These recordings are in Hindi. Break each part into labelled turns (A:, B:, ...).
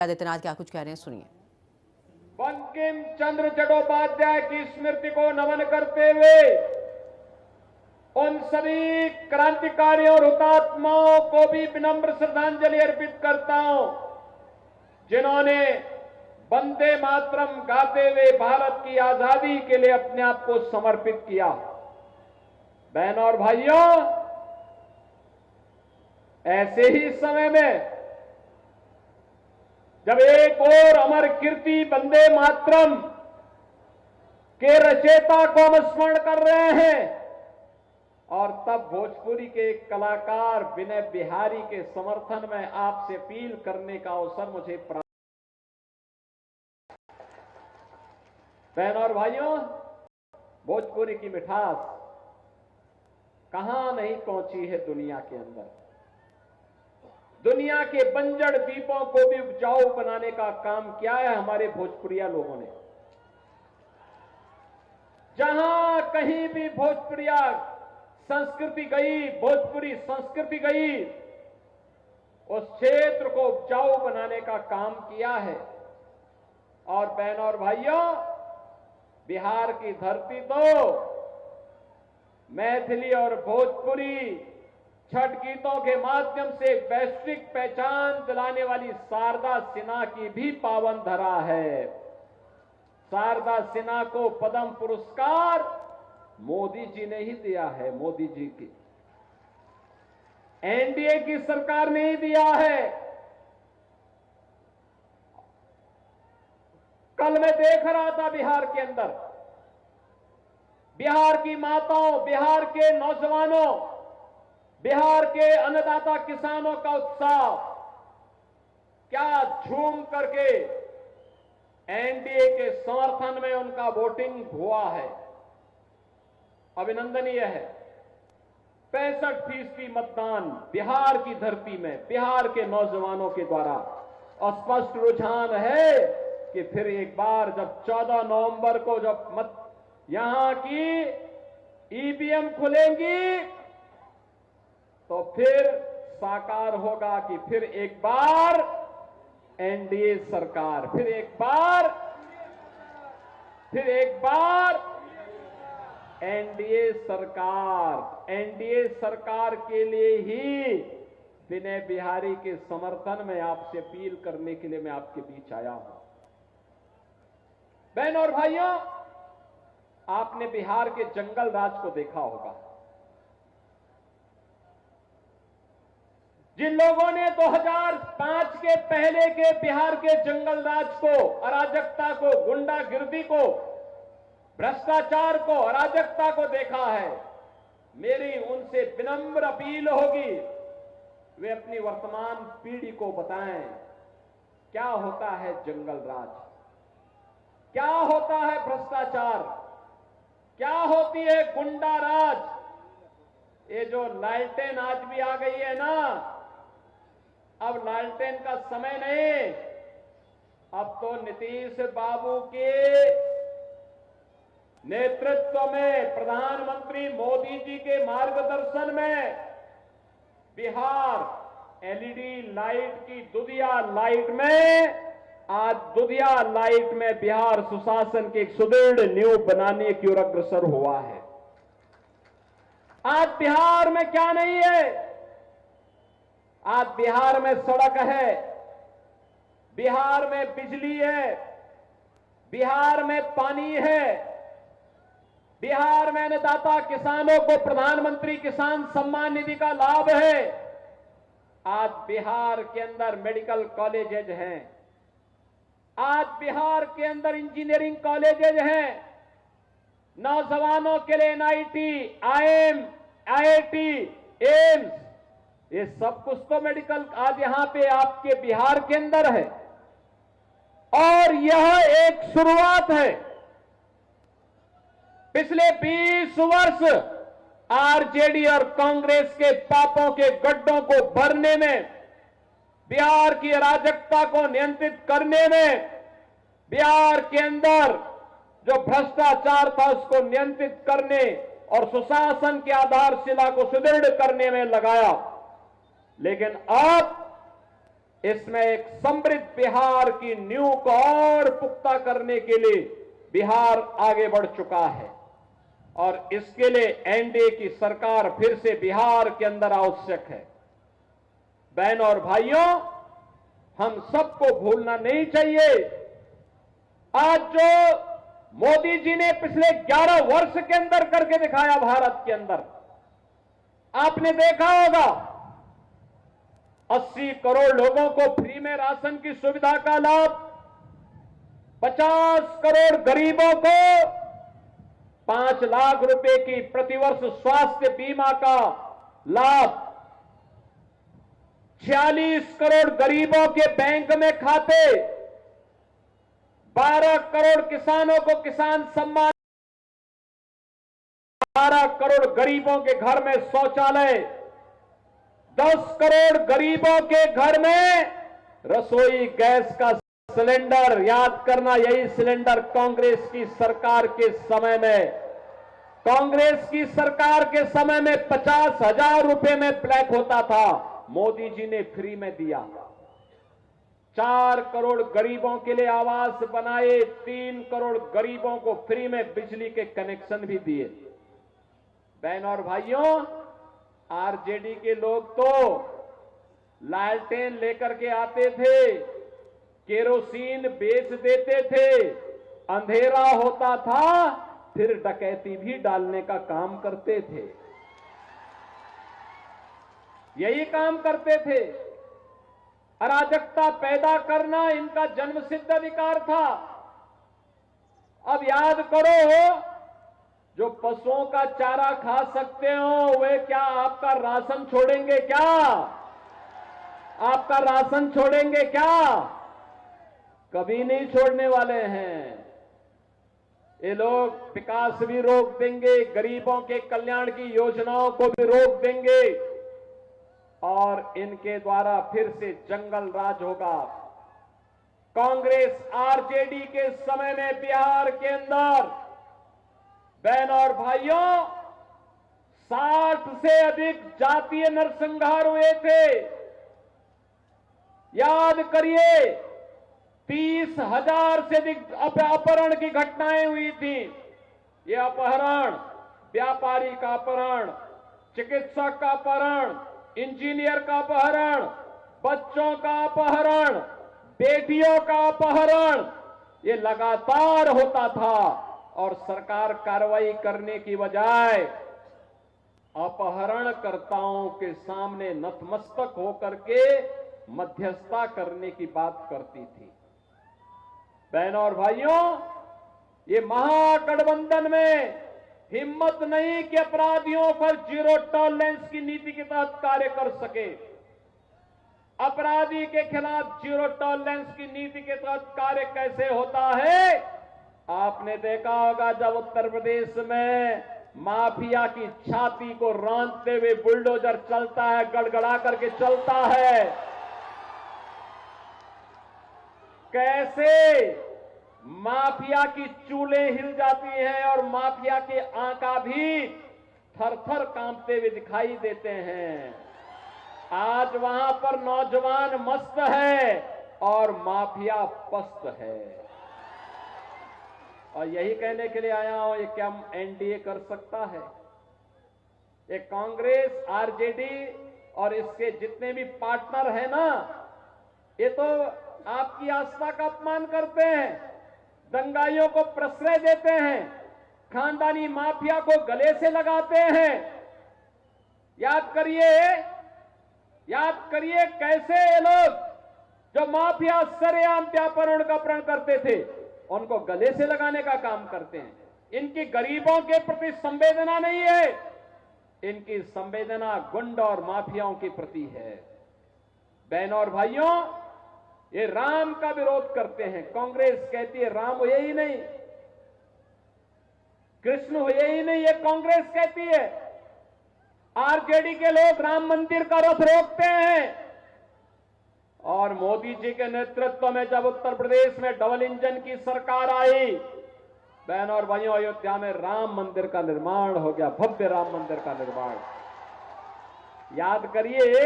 A: आदित्यनाथ क्या कुछ कह रहे हैं, सुनिए।
B: बंकिम चंद्र चट्टोपाध्याय की स्मृति को नमन करते हुए उन सभी क्रांतिकारियों और हुतात्माओं को भी विनम्र श्रद्धांजलि अर्पित करता हूं जिन्होंने वंदे मातरम गाते हुए भारत की आजादी के लिए अपने आप को समर्पित किया। बहनों और भाइयों, ऐसे ही समय में जब एक और अमर कीर्ति वंदे मातरम के रचयिता को हम स्मरण कर रहे हैं और तब भोजपुरी के एक कलाकार विनय बिहारी के समर्थन में आपसे अपील करने का अवसर मुझे प्राप्त। बहनों और भाइयों, भोजपुरी की मिठास कहां नहीं पहुंची है दुनिया के अंदर। दुनिया के बंजर द्वीपों को भी उपजाऊ बनाने का काम किया है हमारे भोजपुरिया लोगों ने। जहां कहीं भी भोजपुरिया संस्कृति गई, भोजपुरी संस्कृति गई, उस क्षेत्र को उपजाऊ बनाने का काम किया है। और बहनों और भाइयों, बिहार की धरती तो मैथिली और भोजपुरी छठ गीतों के माध्यम से वैश्विक पहचान दिलाने वाली शारदा सिन्हा की भी पावन धरा है। शारदा सिन्हा को पद्म पुरस्कार मोदी जी ने ही दिया है। मोदी जी की एनडीए की सरकार ने ही दिया है। कल मैं देख रहा था बिहार के अंदर, बिहार की माताओं, बिहार के नौजवानों, बिहार के अन्नदाता किसानों का उत्साह, क्या झूम करके एनडीए के समर्थन में उनका वोटिंग हुआ है। अभिनंदनीय है। 65% मतदान बिहार की धरती में बिहार के नौजवानों के द्वारा। और स्पष्ट रुझान है कि फिर एक बार जब 14 नवंबर को जब यहां की ईवीएम खुलेंगी तो फिर साकार होगा कि फिर एक बार एनडीए सरकार, फिर एक बार एनडीए सरकार। एनडीए सरकार के लिए ही विनय बिहारी के समर्थन में आपसे अपील करने के लिए मैं आपके बीच आया हूं। बहनों और भाइयों, आपने बिहार के जंगल राज को देखा होगा। जिन लोगों ने 2005 के पहले के बिहार के जंगल राज को, अराजकता को, गुंडागिर्दी को, भ्रष्टाचार को, अराजकता को देखा है, मेरी उनसे विनम्र अपील होगी वे अपनी वर्तमान पीढ़ी को बताएं क्या होता है जंगल राज, क्या होता है भ्रष्टाचार, क्या होती है गुंडा राज। ये जो लालटेन आज भी आ गई है ना, अब लालटेन का समय नहीं, अब तो नीतीश बाबू के नेतृत्व में, प्रधानमंत्री मोदी जी के मार्गदर्शन में बिहार एलईडी लाइट की दुधिया लाइट में, आज दुधिया लाइट में बिहार सुशासन की एक सुदृढ़ नींव बनाने की ओर अग्रसर हुआ है। आज बिहार में क्या नहीं है? आज बिहार में सड़क है, बिहार में बिजली है, बिहार में पानी है, बिहार में अन्नदाता किसानों को प्रधानमंत्री किसान सम्मान निधि का लाभ है। आज बिहार के अंदर मेडिकल कॉलेजेज हैं, आज बिहार के अंदर इंजीनियरिंग कॉलेजेज हैं, नौजवानों के लिए एनआईटी, आईएम, आईआईटी, एम्स, ये सब कुछ तो मेडिकल आज यहां पे आपके बिहार के अंदर है। और यह एक शुरुआत है। पिछले 20 वर्ष आरजेडी और कांग्रेस के पापों के गड्ढों को भरने में, बिहार की अराजकता को नियंत्रित करने में, बिहार के अंदर जो भ्रष्टाचार था उसको नियंत्रित करने और सुशासन की आधारशिला को सुदृढ़ करने में लगाया। लेकिन अब इसमें एक समृद्ध बिहार की नींव को और पुख्ता करने के लिए बिहार आगे बढ़ चुका है और इसके लिए एनडीए की सरकार फिर से बिहार के अंदर आवश्यक है। बहनों और भाइयों, हम सबको भूलना नहीं चाहिए, आज जो मोदी जी ने पिछले 11 वर्ष के अंदर करके दिखाया भारत के अंदर, आपने देखा होगा 80 करोड़ लोगों को फ्री में राशन की सुविधा का लाभ, 50 करोड़ गरीबों को 5 लाख रुपए की प्रतिवर्ष स्वास्थ्य बीमा का लाभ, 46 करोड़ गरीबों के बैंक में खाते, 12 करोड़ किसानों को किसान सम्मान, 12 करोड़ गरीबों के घर में शौचालय, 10 करोड़ गरीबों के घर में रसोई गैस का सिलेंडर। याद करना, यही सिलेंडर कांग्रेस की सरकार के समय में, कांग्रेस की सरकार के समय में 50,000 रुपए में ब्लैक होता था, मोदी जी ने फ्री में दिया। 4 करोड़ गरीबों के लिए आवास बनाए, 3 करोड़ गरीबों को फ्री में बिजली के कनेक्शन भी दिए। बहनों और भाइयों, आरजेडी के लोग तो लालटेन लेकर के आते थे, केरोसिन बेच देते थे, अंधेरा होता था फिर डकैती भी डालने का काम करते थे, यही काम करते थे। अराजकता पैदा करना इनका जन्मसिद्ध अधिकार था। अब याद करो, जो पशुओं का चारा खा सकते हो वे क्या आपका राशन छोड़ेंगे क्या? आपका राशन छोड़ेंगे क्या? कभी नहीं छोड़ने वाले हैं। ये लोग विकास भी रोक देंगे, गरीबों के कल्याण की योजनाओं को भी रोक देंगे और इनके द्वारा फिर से जंगल राज होगा। कांग्रेस आरजेडी के समय में बिहार के अंदर, बहनों और भाइयों, 60 से अधिक जातीय नरसंहार हुए थे। याद करिए, 30,000 से अधिक अपहरण की घटनाएं हुई थी। ये अपहरण, व्यापारी का अपहरण, चिकित्सक का अपहरण, इंजीनियर का अपहरण, बच्चों का अपहरण, बेटियों का अपहरण, ये लगातार होता था और सरकार कार्रवाई करने की बजाय अपहरणकर्ताओं के सामने नतमस्तक होकर के मध्यस्थता करने की बात करती थी। बहनों और भाइयों, ये महागठबंधन में हिम्मत नहीं कि अपराधियों पर जीरो टॉलरेंस की नीति के तहत कार्य कर सके। अपराधी के खिलाफ जीरो टॉलरेंस की नीति के तहत कार्य कैसे होता है? आपने देखा होगा, जब उत्तर प्रदेश में माफिया की छाती को रौंदते हुए बुलडोजर चलता है, गड़गड़ा करके चलता है, कैसे माफिया की चूलें हिल जाती हैं और माफिया के आंका भी थर-थर कांपते हुए दिखाई देते हैं। आज वहां पर नौजवान मस्त है और माफिया पस्त है। और यही कहने के लिए आया हूं, ये क्या एनडीए कर सकता है? ये कांग्रेस, आरजेडी और इसके जितने भी पार्टनर हैं ना, ये तो आपकी आस्था का अपमान करते हैं, दंगाइयों को प्रश्रय देते हैं, खानदानी माफिया को गले से लगाते हैं। याद करिए कैसे ये लोग जो माफिया सरेआम व्यापारण का प्रण करते थे, उनको गले से लगाने का काम करते हैं। इनकी गरीबों के प्रति संवेदना नहीं है, इनकी संवेदना गुंड और माफियाओं के प्रति है। बहनों और भाइयों, ये राम का विरोध करते हैं। कांग्रेस कहती है राम हुए ही नहीं, कृष्ण हुए ही नहीं, ये कांग्रेस कहती है। आरजेडी के लोग राम मंदिर का रथ रोकते हैं और मोदी जी के नेतृत्व में जब उत्तर प्रदेश में डबल इंजन की सरकार आई, बहनों और भाइयों, अयोध्या में राम मंदिर का निर्माण हो गया, भव्य राम मंदिर का निर्माण। याद करिए,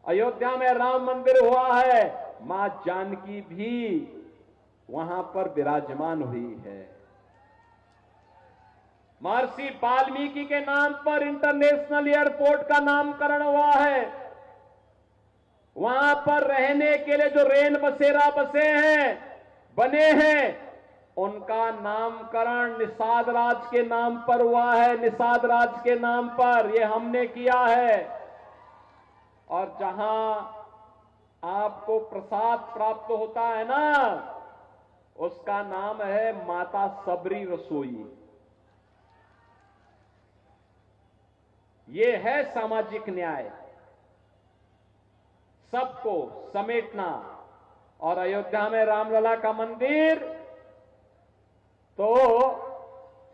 B: अयोध्या में राम मंदिर हुआ है, मां जानकी भी वहां पर विराजमान हुई है। महर्षि वाल्मीकि के नाम पर इंटरनेशनल एयरपोर्ट का नामकरण हुआ है। वहां पर रहने के लिए जो रेन बसेरा बने हैं, उनका नामकरण निषाद राज के नाम पर हुआ है। निषाद राज के नाम पर यह हमने किया है। और जहां आपको प्रसाद प्राप्त होता है ना, उसका नाम है माता सबरी रसोई। ये है सामाजिक न्याय, सबको समेटना। और अयोध्या में रामलला का मंदिर, तो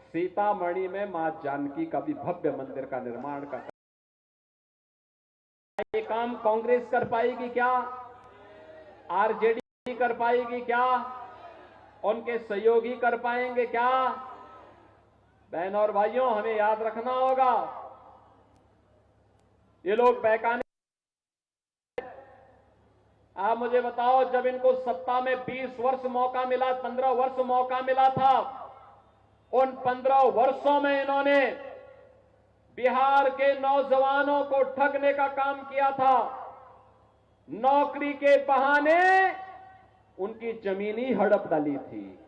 B: सीतामढ़ी में मां जानकी का भी भव्य मंदिर का निर्माण का ये काम कांग्रेस कर पाएगी क्या? आरजेडी कर पाएगी क्या? उनके सहयोगी कर पाएंगे क्या? बहनों और भाइयों, हमें याद रखना होगा, ये लोग बहकाने। आप मुझे बताओ, जब इनको सत्ता में 20 वर्ष मौका मिला, 15 वर्ष मौका मिला था, उन 15 वर्षों में इन्होंने बिहार के नौजवानों को ठगने का काम किया था। नौकरी के बहाने उनकी जमीन ही हड़प डाली थी।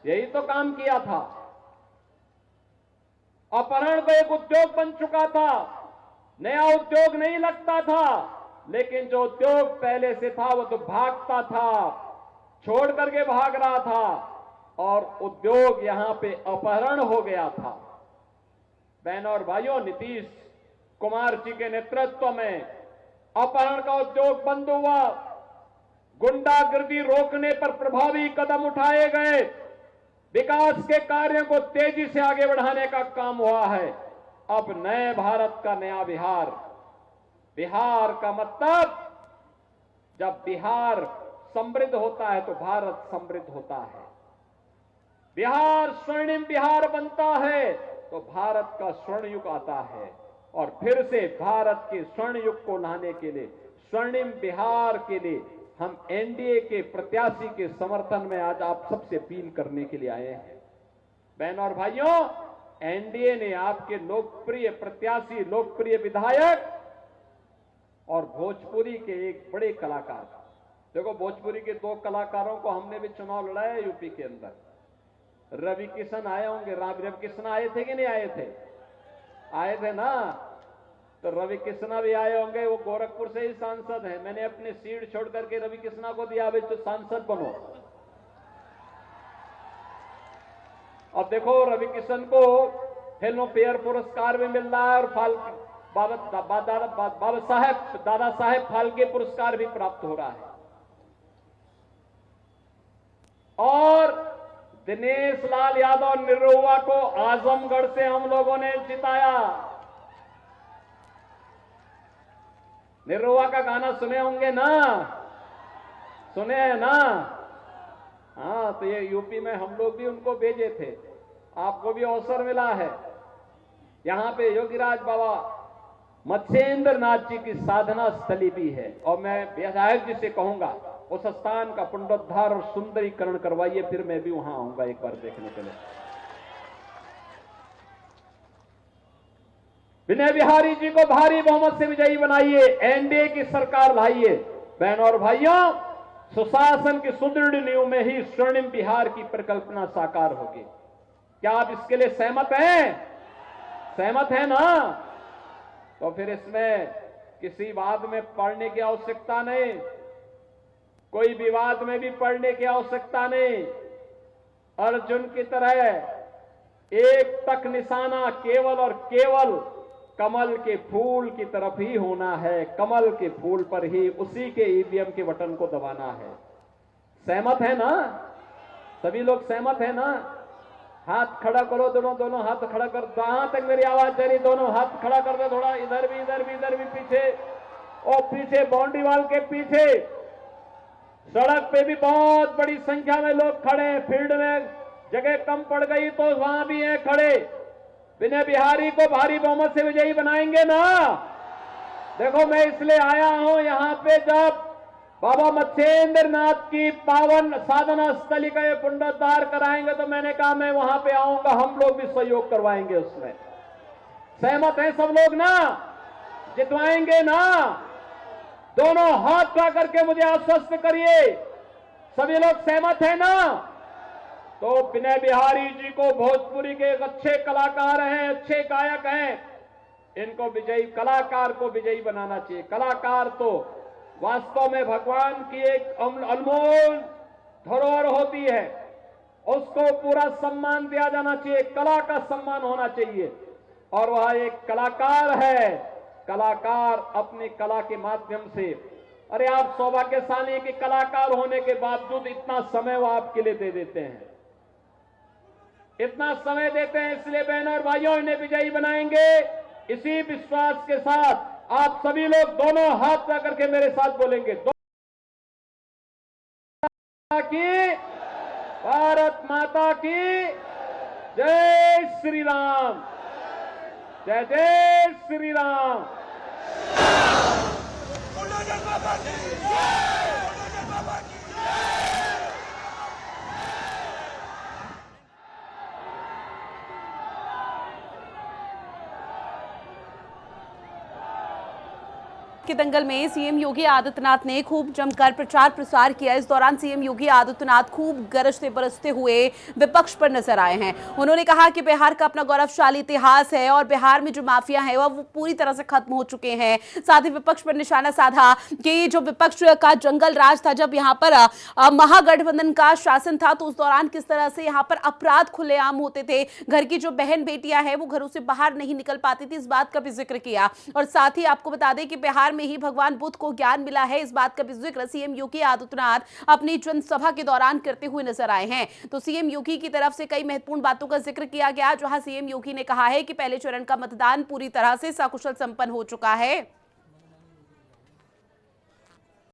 B: यही तो काम किया था। अपहरण तो एक उद्योग बन चुका था, नया उद्योग नहीं लगता था, लेकिन जो उद्योग पहले से था वो तो भागता था, छोड़ करके भाग रहा था, और उद्योग यहां पे अपहरण हो गया था। बहनों और भाइयों, नीतीश कुमार जी के नेतृत्व में अपहरण का उद्योग बंद हुआ, गुंडागर्दी रोकने पर प्रभावी कदम उठाए गए, विकास के कार्यों को तेजी से आगे बढ़ाने का काम हुआ है। अब नए भारत का नया बिहार। बिहार का मतलब, जब बिहार समृद्ध होता है तो भारत समृद्ध होता है। बिहार स्वर्णिम बिहार बनता है तो भारत का स्वर्ण युग आता है। और फिर से भारत के स्वर्ण युग को लाने के लिए, स्वर्णिम बिहार के लिए, हम एनडीए के प्रत्याशी के समर्थन में आज आप सबसे अपील करने के लिए आए हैं। बहनों और भाइयों, एनडीए ने आपके लोकप्रिय प्रत्याशी, लोकप्रिय विधायक और भोजपुरी के एक बड़े कलाकार, देखो भोजपुरी के 2 कलाकारों को हमने भी चुनाव लड़ाया यूपी के अंदर। रवि किशन आए होंगे, रवि किशन आए थे कि नहीं आए थे? आए थे ना। तो रवि किशना भी आए होंगे, वो गोरखपुर से ही सांसद हैं। मैंने अपनी सीट छोड़ करके रवि किशना को दिया, अभी तो सांसद बनो। अब देखो, रवि किशन को फिल्म फेयर पुरस्कार भी मिल रहा है और दादा साहेब फाल्के पुरस्कार भी प्राप्त हो रहा है। और दिनेश लाल यादव निरहुआ को आजमगढ़ से हम लोगों ने जिताया। निरहुआ का गाना सुने होंगे ना? सुने हैं ना? हाँ, तो ये यूपी में हम लोग भी उनको भेजे थे, आपको भी अवसर मिला है। यहां पे योगीराज बाबा मत्स्येंद्र नाथ जी की साधना स्थली भी है। और मैं विधायक जी से कहूंगा, उस स्थान का पुनरुद्धार और सुंदरीकरण करवाइए, फिर मैं भी वहां आऊंगा एक बार देखने के लिए। विनय बिहारी जी को भारी बहुमत से विजयी बनाइए, एनडीए की सरकार लाइए। बहनों और भाइयों, सुशासन की सुदृढ़ नींव में ही स्वर्णिम बिहार की परिकल्पना साकार होगी। क्या आप इसके लिए सहमत हैं? सहमत है ना? तो फिर इसमें किसी वाद में पड़ने की आवश्यकता नहीं, कोई विवाद में भी पड़ने की आवश्यकता नहीं। अर्जुन की तरह एक तक निशाना केवल और केवल कमल के फूल की तरफ ही होना है। कमल के फूल पर ही, उसी के ईवीएम के बटन को दबाना है। सहमत है ना? सभी लोग सहमत है ना? हाथ खड़ा करो, दोनों हाथ खड़ा कर। जहां तक मेरी आवाज जा रही, दोनों हाथ खड़ा कर दो। थोड़ा इधर भी पीछे, और पीछे बाउंड्री वाल के पीछे सड़क पे भी बहुत बड़ी संख्या में लोग खड़े हैं। फील्ड में जगह कम पड़ गई तो वहां भी हैं खड़े। विनय बिहारी को भारी बहुमत से विजयी बनाएंगे ना? देखो, मैं इसलिए आया हूं यहां पे, जब बाबा मत्स्येंद्र नाथ की पावन साधना स्थली का ये पुनरुद्धार कराएंगे तो मैंने कहा मैं वहां पे आऊंगा, हम लोग भी सहयोग करवाएंगे उसमें। सहमत हैं सब लोग ना? जितवाएंगे ना? दोनों हाथ उठा करके मुझे आश्वस्त करिए, सभी लोग सहमत हैं ना? तो विनय बिहारी जी को भोजपुरी के एक अच्छे कलाकार हैं, अच्छे गायक हैं, इनको विजयी, कलाकार को विजयी बनाना चाहिए। कलाकार तो वास्तव में भगवान की एक अनमोल धरोहर होती है, उसको पूरा सम्मान दिया जाना चाहिए, कला का सम्मान होना चाहिए। और वह एक कलाकार है, कलाकार अपनी कला के माध्यम से, अरे आप सौभाग्यशाली कि कलाकार होने के बावजूद इतना समय वो आपके लिए दे देते हैं, इतना समय देते हैं। इसलिए बहनों और भाइयों, इन्हें विजयी बनाएंगे। इसी विश्वास के साथ आप सभी लोग दोनों हाथ लगा करके मेरे साथ बोलेंगे, की भारत माता की जय श्री राम, जय जय श्री राम।
A: के दंगल में सीएम योगी आदित्यनाथ ने खूब जमकर प्रचार प्रसार किया। इस दौरान सीएम योगी आदित्यनाथ खूब गरजते बरसते हुए विपक्ष पर नजर आए हैं। उन्होंने कहा कि बिहार का अपना गौरवशाली इतिहास है और बिहार में जो माफिया है वो पूरी तरह से खत्म हो चुके हैं। साथ ही विपक्ष पर निशाना साधा कि जो विपक्ष का जंगल राज था, जब यहाँ पर महागठबंधन का शासन था तो उस दौरान किस तरह से यहाँ पर अपराध खुलेआम होते थे, घर की जो बहन बेटियां हैं वो घरों से बाहर नहीं निकल पाती थी, इस बात का भी जिक्र किया। और साथ ही आपको बता दें कि बिहार में ही भगवान बुद्ध को ज्ञान मिला है, इस बात का भी जिक्र सीएम योगी आदित्यनाथ अपनी जनसभा के दौरान करते हुए नजर आए हैं। तो सीएम योगी की तरफ से कई महत्वपूर्ण बातों का जिक्र किया गया, जहां सीएम योगी ने कहा है कि पहले चरण का मतदान पूरी तरह से सकुशल संपन्न हो चुका है।